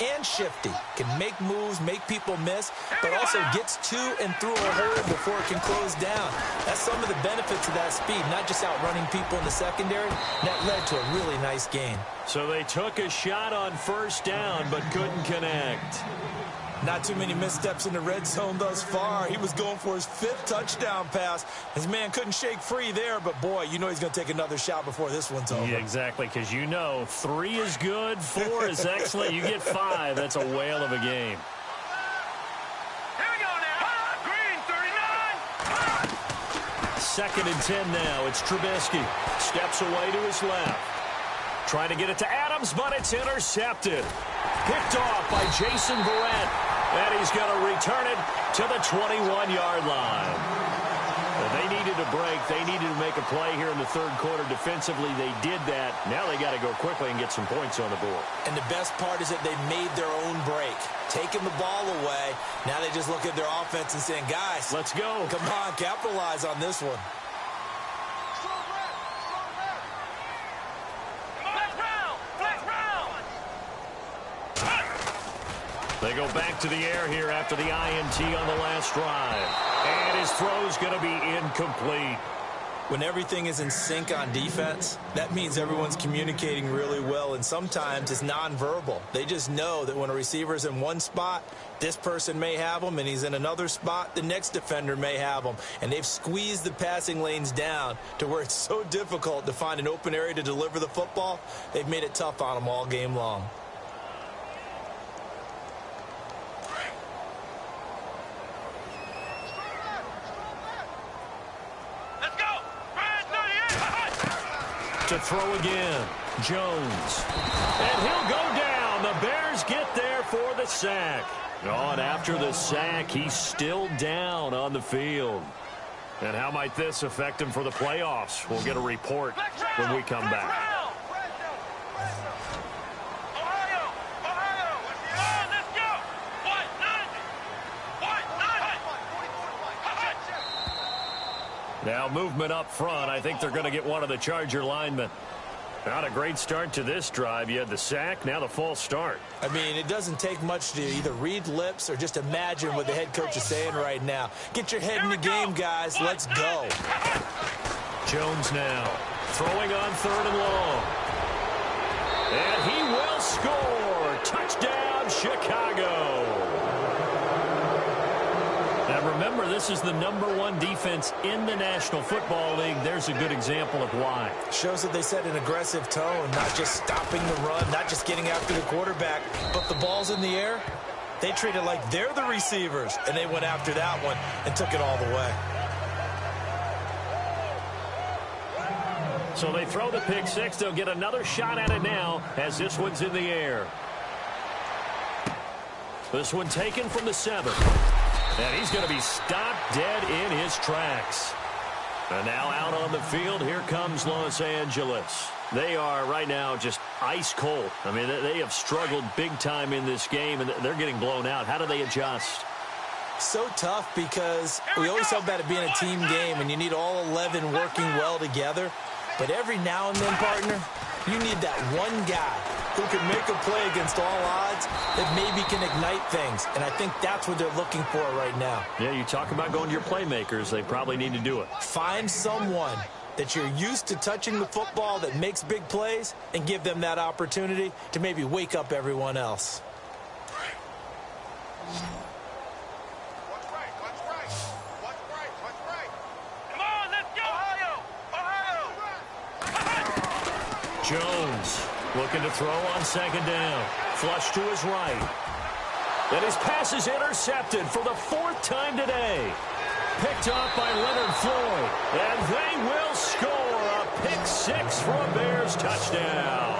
and shifty, can make moves, make people miss, but also gets to and through a hole before it can close down. That's some of the benefits of that speed, not just outrunning people in the secondary. That led to a really nice gain. So they took a shot on first down, but couldn't connect. Not too many missteps in the red zone thus far. He was going for his 5th touchdown pass. His man couldn't shake free there, but boy, you know he's going to take another shot before this one's over. Yeah, exactly, because you know 3 is good, 4 is excellent. You get 5, that's a whale of a game. Here we go now. Green, 39. 2nd and 10 now. It's Trubisky. Steps away to his left. Trying to get it to Adams, but it's intercepted. Picked off by Jason Verrett. And he's going to return it to the 21-yard line. Well, they needed a break. They needed to make a play here in the 3rd quarter. Defensively, they did that. Now they got to go quickly and get some points on the board. And the best part is that they made their own break. Taking the ball away. Now they just look at their offense and saying, guys, let's go. Come on, capitalize on this one. They go back to the air here after the INT on the last drive. And his throw's going to be incomplete. When everything is in sync on defense, that means everyone's communicating really well, and sometimes it's nonverbal. They just know that when a receiver's in one spot, this person may have him, and he's in another spot, the next defender may have him. And they've squeezed the passing lanes down to where it's so difficult to find an open area to deliver the football. They've made it tough on them all game long. To throw again, Jones. And he'll go down. The Bears get there for the sack. Oh, and after the sack, he's still down on the field. And how might this affect him for the playoffs? We'll get a report when we come back. Ohio! Ohio! Now movement up front. I think they're going to get one of the Charger linemen. Not a great start to this drive. You had the sack, now the false start. I mean, it doesn't take much to either read lips or just imagine what the head coach is saying right now. Get your head in the game, guys. Let's go. Jones now throwing on 3rd and long. And he will score. Touchdown, Chicago. Now remember, this is the #1 defense in the National Football League. There's a good example of why. Shows that they set an aggressive tone, not just stopping the run, not just getting after the quarterback, but the ball's in the air. They treat it like they're the receivers, and they went after that one and took it all the way. So they throw the pick six. They'll get another shot at it now as this one's in the air. This one taken from the 7. And he's going to be stopped dead in his tracks. And now out on the field, here comes Los Angeles. They are right now just ice cold. I mean, they have struggled big time in this game, and they're getting blown out. How do they adjust? So tough because we always talk about it being a team game, and you need all 11 working well together. But every now and then, partner, you need that one guy who can make a play against all odds that maybe can ignite things. And I think that's what they're looking for right now. Yeah, you talk about going to your playmakers. They probably need to do it. Find someone that you're used to touching the football that makes big plays and give them that opportunity to maybe wake up everyone else. Jones looking to throw on 2nd down. Flush to his right. And his pass is intercepted for the 4th time today. Picked off by Leonard Floyd. And they will score a pick 6 for a Bears touchdown.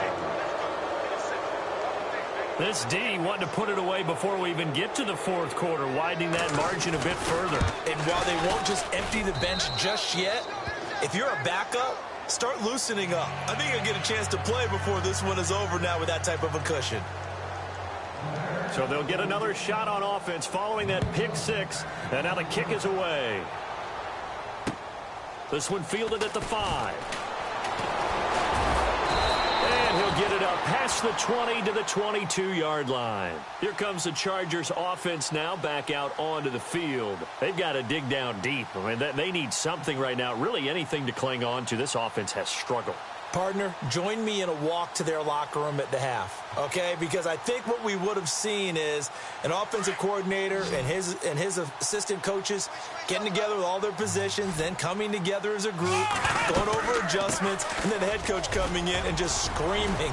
This D wanted to put it away before we even get to the 4th quarter, widening that margin a bit further. And while they won't just empty the bench just yet, if you're a backup, start loosening up. I think you'll get a chance to play before this one is over now with that type of a cushion. So they'll get another shot on offense following that pick 6. And now the kick is away. This one fielded at the 5. And he'll get it up past the 20 to the 22-yard line. Here comes the Chargers offense now back out onto the field. They've got to dig down deep. I mean, they need something right now, really anything to cling on to. This offense has struggled. Partner, join me in a walk to their locker room at the half, okay? Because I think what we would have seen is an offensive coordinator and his assistant coaches getting together with all their positions, then coming together as a group, going over adjustments, and then the head coach coming in and just screaming,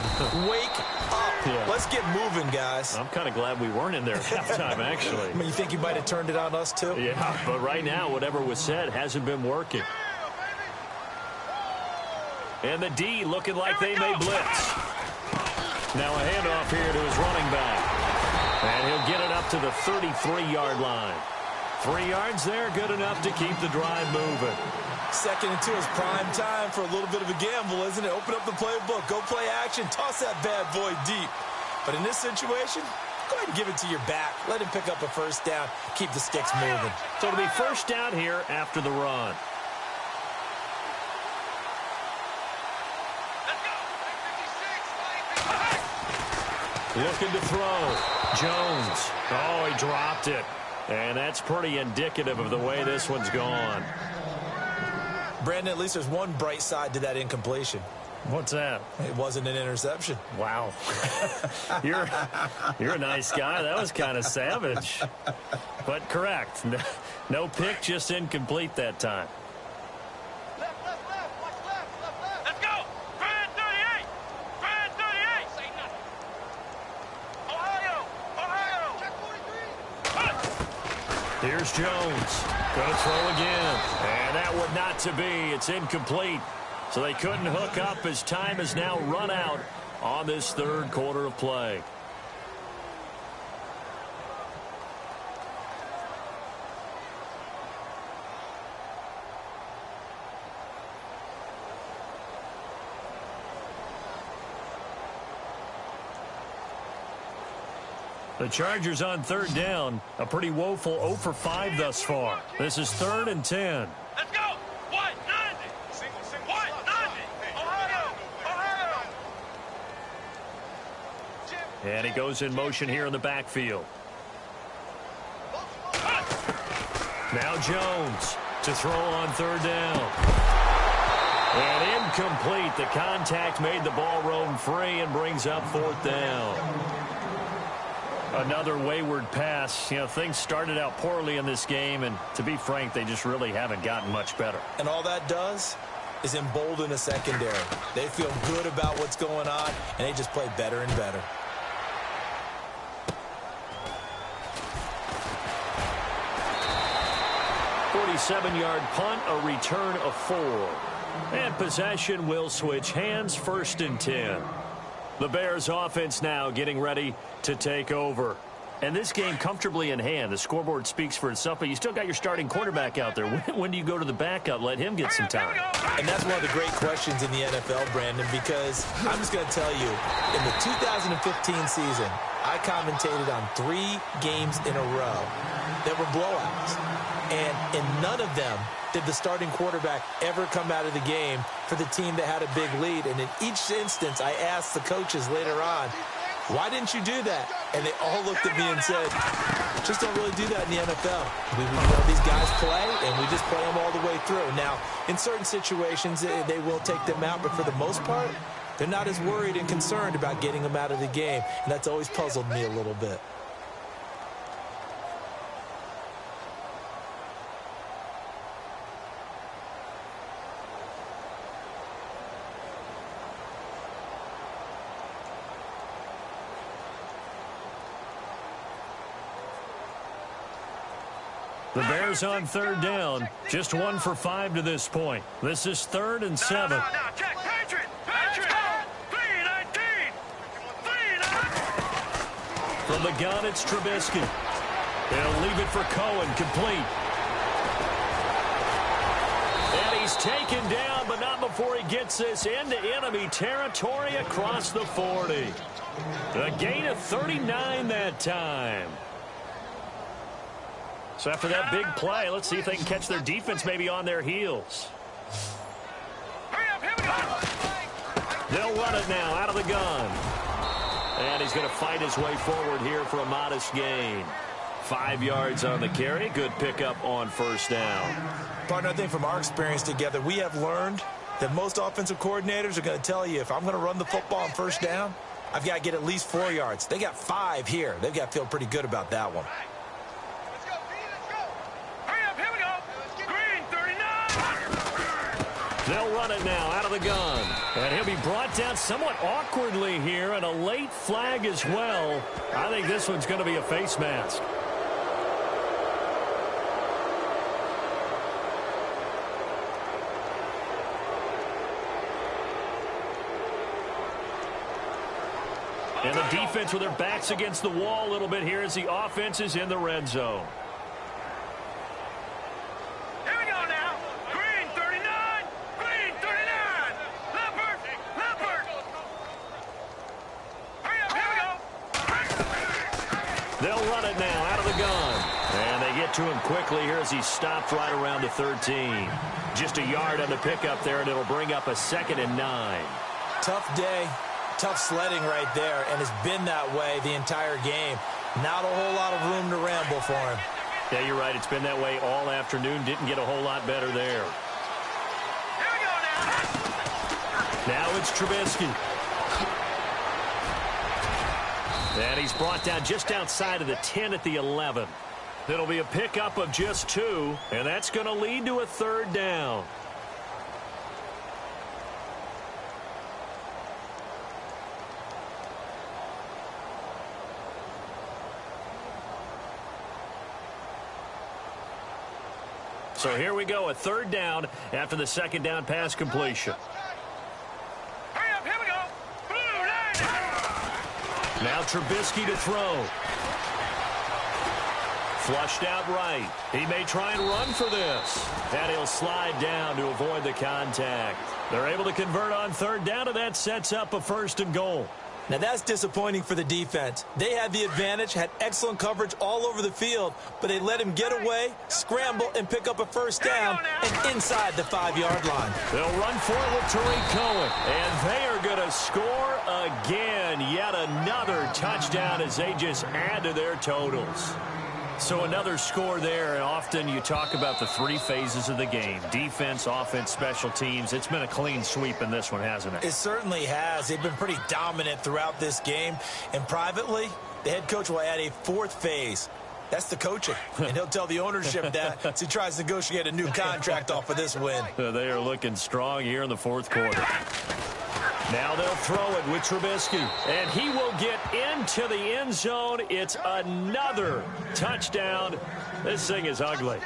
"Wake up. Yeah. Let's get moving, guys." I'm kind of glad we weren't in there at halftime, actually. I mean, you think you might have turned it on us, too? Yeah, but right now, whatever was said hasn't been working. And the D looking like they may blitz. Now a handoff here to his running back. And he'll get it up to the 33-yard line. 3 yards there, good enough to keep the drive moving. 2nd and 2 is prime time for a little bit of a gamble, isn't it? Open up the playbook, go play action, toss that bad boy deep. But in this situation, go ahead and give it to your back. Let him pick up a 1st down, keep the sticks moving. So it'll be 1st down here after the run. Looking to throw. Jones. Oh, he dropped it. And that's pretty indicative of the way this one's gone. Brandon, at least there's one bright side to that incompletion. What's that? It wasn't an interception. Wow. You're a nice guy. That was kind of savage. But correct. No pick, just incomplete that time. Here's Jones. Going to throw again. And that would not to be. It's incomplete. So they couldn't hook up as time has now run out on this 3rd quarter of play. The Chargers on 3rd down. A pretty woeful 0 for 5 thus far. This is 3rd and 10. Let's go. 1, And he goes in motion here in the backfield. Now Jones to throw on third down. And incomplete. The contact made the ball roam free and brings up fourth down. Another wayward pass. You know, things started out poorly in this game, and to be frank, they just really haven't gotten much better. And all that does is embolden a secondary. They feel good about what's going on, and they just play better and better. Seven-yard punt, a return of 4. And possession will switch hands, 1st and 10. The Bears offense now getting ready to take over. And this game comfortably in hand. The scoreboard speaks for itself, but you still got your starting quarterback out there. When do you go to the backup? Let him get some time. And that's one of the great questions in the NFL, Brandon, because I'm just going to tell you, in the 2015 season, I commentated on 3 games in a row that were blowouts. And in none of them did the starting quarterback ever come out of the game for the team that had a big lead. And in each instance, I asked the coaches later on, why didn't you do that? And they all looked at me and said, just don't really do that in the NFL. These guys play, and we just play them all the way through. Now, in certain situations, they will take them out, but for the most part, they're not as worried and concerned about getting them out of the game. And that's always puzzled me a little bit. The Bears on third down, just 1 for 5 to this point. This is 3rd and 7. No, check. Patriot! 319! From the gun, it's Trubisky. They'll leave it for Cohen, complete. And he's taken down, but not before he gets this into enemy territory across the 40. A gain of 39 that time. So after that big play, let's see if they can catch their defense maybe on their heels. Hurry up, here we go! They'll run it now out of the gun. And he's going to fight his way forward here for a modest gain. 5 yards on the carry. Good pickup on first down. Partner, I think from our experience together, we have learned that most offensive coordinators are going to tell you, if I'm going to run the football on first down, I've got to get at least 4 yards. They got 5 here. They've got to feel pretty good about that one. They'll run it now out of the gun. And he'll be brought down somewhat awkwardly here, and a late flag as well. I think this one's going to be a face mask. And the defense with their backs against the wall a little bit here as the offense is in the red zone. They'll run it now out of the gun. And they get to him quickly here as he stopped right around the 13. Just a yard on the pickup there, and it'll bring up a 2nd and 9. Tough day, tough sledding right there, and it's been that way the entire game. Not a whole lot of room to ramble for him. Yeah, you're right. It's been that way all afternoon. Didn't get a whole lot better there. Here we go now. Now it's Trubisky. And he's brought down just outside of the 10 at the 11. It'll be a pickup of just 2, and that's going to lead to a 3rd down. So here we go, a 3rd down after the 2nd down pass completion. Hurry up, here we go. Blue line. Now Trubisky to throw. Flushed out right. He may try and run for this. And he'll slide down to avoid the contact. They're able to convert on 3rd down, and that sets up a 1st and goal. Now, that's disappointing for the defense. They had the advantage, had excellent coverage all over the field, but they let him get away, scramble, and pick up a first down and inside the 5-yard line. They'll run for it with Tariq Cohen, and they are going to score again. Yet another touchdown as they just add to their totals. So another score there, and often you talk about the 3 phases of the game. Defense, offense, special teams. It's been a clean sweep in this one, hasn't it? It certainly has. They've been pretty dominant throughout this game. And privately, the head coach will add a 4th phase. That's the coaching. And he'll tell the ownership that as he tries to negotiate a new contract off of this win. They are looking strong here in the 4th quarter. Now they'll throw it with Trubisky, and he will get into the end zone. It's another touchdown. This thing is ugly.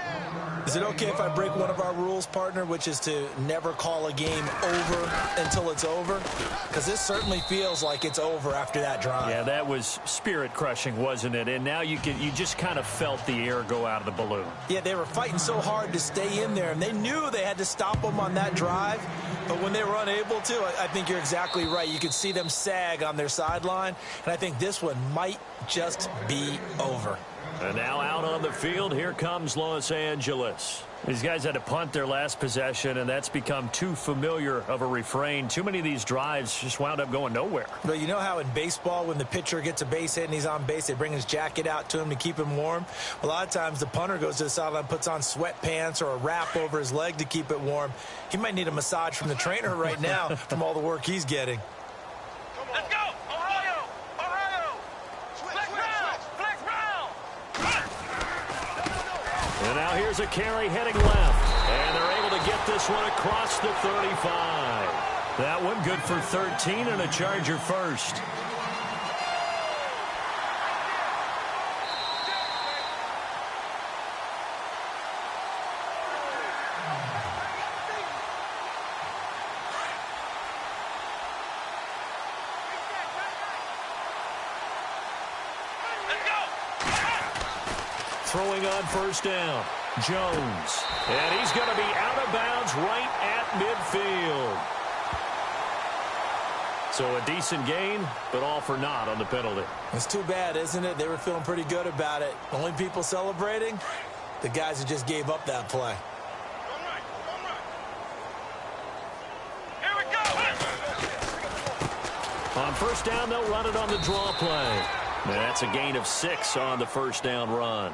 Is it okay if I break one of our rules, partner, which is to never call a game over until it's over? Because this certainly feels like it's over after that drive. Yeah, that was spirit-crushing, wasn't it? And now you just kind of felt the air go out of the balloon. Yeah, they were fighting so hard to stay in there, and they knew they had to stop them on that drive. But when they were unable to, I think you're exactly right. You could see them sag on their sideline, and I think this one might just be over. And now out on the field, here comes Los Angeles. These guys had to punt their last possession, and that's become too familiar of a refrain. Too many of these drives just wound up going nowhere. But you know how in baseball, when the pitcher gets a base hit and he's on base, they bring his jacket out to him to keep him warm? A lot of times the punter goes to the sideline, puts on sweatpants or a wrap over his leg to keep it warm. He might need a massage from the trainer right now from all the work he's getting. Let's go! Ohio! Ohio! Flex round! Flex round! And now here's a carry heading left. And they're able to get this one across the 35. That one good for 13 and a Charger first. Throwing on first down, Jones. And he's going to be out of bounds right at midfield. So a decent gain, but all for naught on the penalty. It's too bad, isn't it? They were feeling pretty good about it. Only people celebrating, the guys who just gave up that play. Here we go! On first down, they'll run it on the draw play. That's a gain of 6 on the first down run.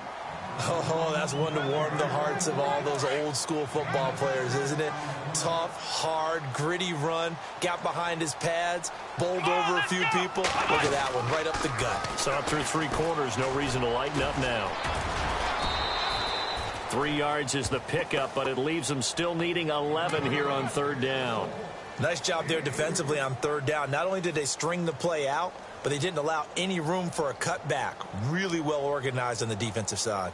Oh, that's one to warm the hearts of all those old-school football players, isn't it? Tough, hard, gritty run, got behind his pads, bowled over a few people. Look at that one, right up the gut. Saw it through 3 quarters, no reason to lighten up now. 3 yards is the pickup, but it leaves them still needing 11 here on third down. Nice job there defensively on third down. Not only did they string the play out, but they didn't allow any room for a cutback. Really well organized on the defensive side.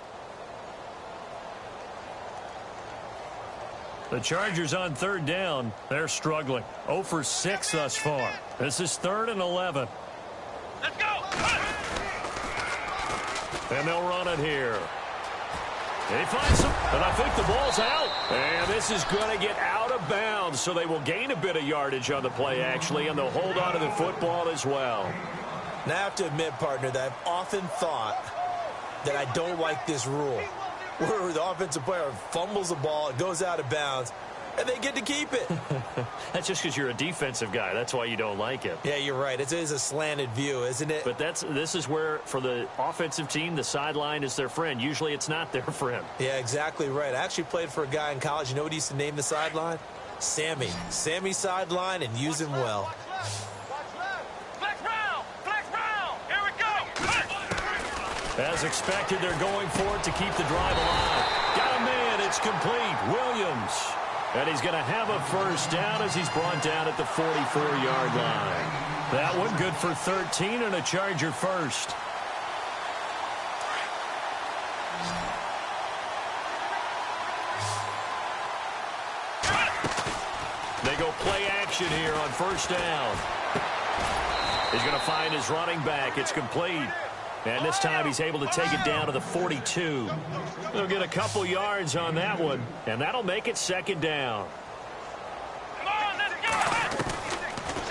The Chargers on third down, they're struggling. 0 for 6 thus far. This is 3rd and 11. Let's go! And they'll run it here. And he finds some, and I think the ball's out. And this is going to get out of bounds, so they will gain a bit of yardage on the play, actually, and they'll hold on to the football as well. Now, I have to admit, partner, that I've often thought that I don't like this rule, where the offensive player fumbles the ball, it goes out of bounds, and they get to keep it. That's just because you're a defensive guy. That's why you don't like it. Yeah, you're right. It is a slanted view, isn't it? But this is where, for the offensive team, the sideline is their friend. Usually it's not their friend. Yeah, exactly right. I actually played for a guy in college. You know what he used to name the sideline? Sammy. Sammy sideline, and use him well. Flex round! Flex round! Here we go! As expected, they're going for it to keep the drive alive. Got a man. It's complete. Williams. And he's going to have a first down as he's brought down at the 44-yard line. That one good for 13 and a Charger first. They go play action here on first down. He's going to find his running back. It's complete. And this time he's able to take it down to the 42. They'll get a couple yards on that one, and that'll make it 2nd down. Come on, let's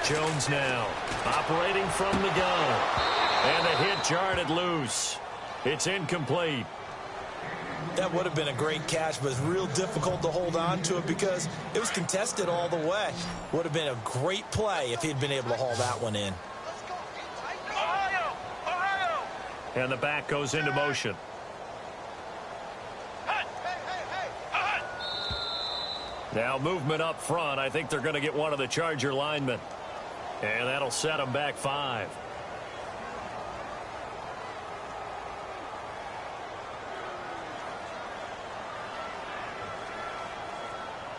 go! Jones now. Operating from the gun. And the hit jarred it loose. It's incomplete. That would have been a great catch, but it's real difficult to hold on to it because it was contested all the way. Would have been a great play if he'd been able to haul that one in. And the back goes into motion. Now movement up front. I think they're going to get one of the Charger linemen. And that'll set them back 5.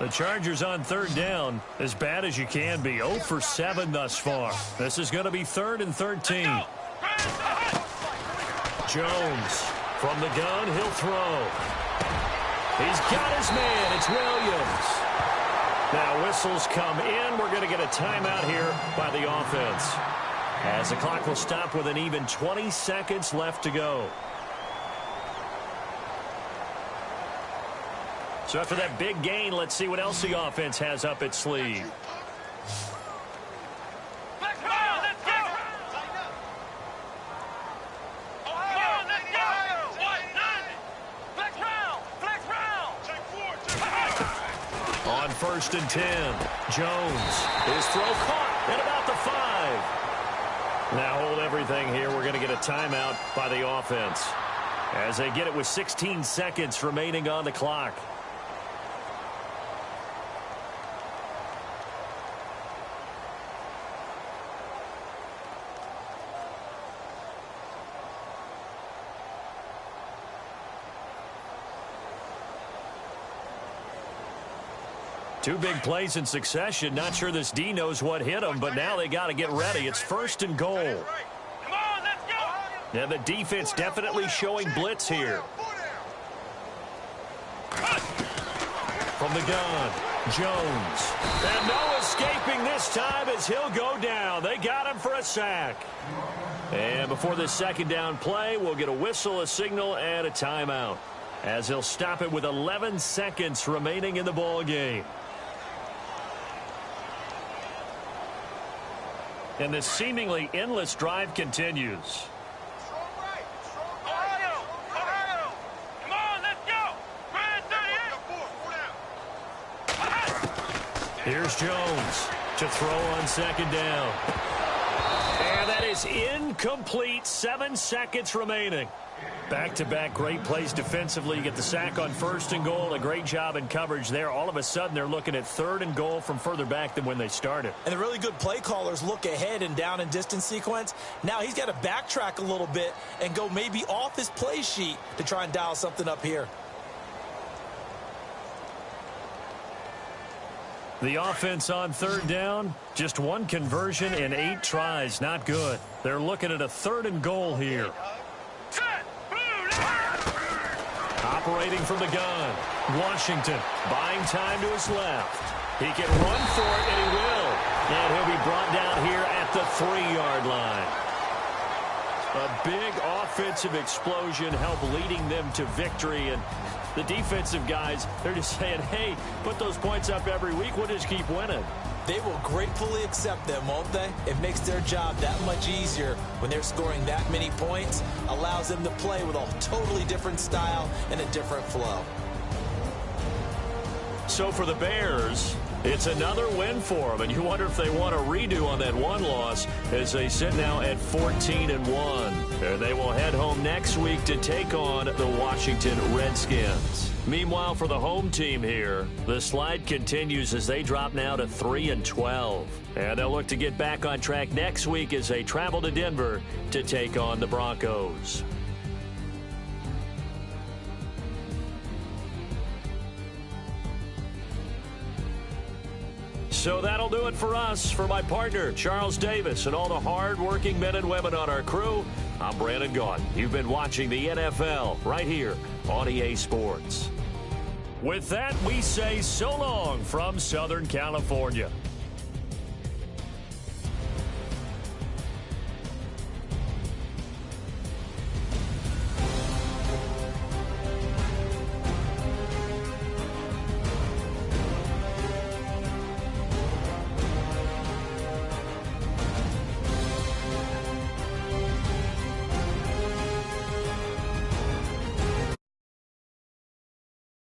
The Chargers on third down, as bad as you can be. 0 for 7 thus far. This is going to be 3rd and 13. Jones from the gun. He'll throw. He's got his man. It's Williams. Now whistles come in. We're going to get a timeout here by the offense, as the clock will stop with an even 20 seconds left to go. So after that big gain, let's see what else the offense has up its sleeve. On 1st and 10, Jones. His throw caught at about the 5. Now hold everything here. We're going to get a timeout by the offense, as they get it with 16 seconds remaining on the clock. Two big plays in succession. Not sure this D knows what hit him, but now they got to get ready. It's 1st and goal. Come on, let's go. Yeah, the defense definitely showing blitz here. From the gun, Jones. And no escaping this time as he'll go down. They got him for a sack. And before this 2nd down play, we'll get a whistle, a signal, and a timeout, as he'll stop it with 11 seconds remaining in the ball game. And this seemingly endless drive continues. Ohio. Come on, let's go. Here's Jones to throw on 2nd down. And that is incomplete. 7 seconds remaining. Back-to-back great plays defensively. You get the sack on 1st and goal. A great job in coverage there. All of a sudden, they're looking at 3rd and goal from further back than when they started. And the really good play callers look ahead and down and distance sequence. Now he's got to backtrack a little bit and go maybe off his play sheet to try and dial something up here. The offense on 3rd down, just 1 conversion in 8 tries. Not good. They're looking at a 3rd and goal here. Operating from the gun, Washington buying time to his left. He can run for it, and he will. And he'll be brought down here at the 3-yard line. A big offensive explosion helped leading them to victory. And the defensive guys, they're just saying, hey, put those points up every week. We'll just keep winning. They will gratefully accept them, won't they? It makes their job that much easier when they're scoring that many points. Allows them to play with a totally different style and a different flow. So for the Bears, it's another win for them. And you wonder if they want a redo on that one loss as they sit now at 14-1. And they will head home next week to take on the Washington Redskins. Meanwhile, for the home team here, the slide continues as they drop now to 3-12. And they'll look to get back on track next week as they travel to Denver to take on the Broncos. So that'll do it for us. For my partner, Charles Davis, and all the hard-working men and women on our crew, I'm Brandon Gaudin. You've been watching the NFL right here on EA Sports. With that, we say so long from Southern California.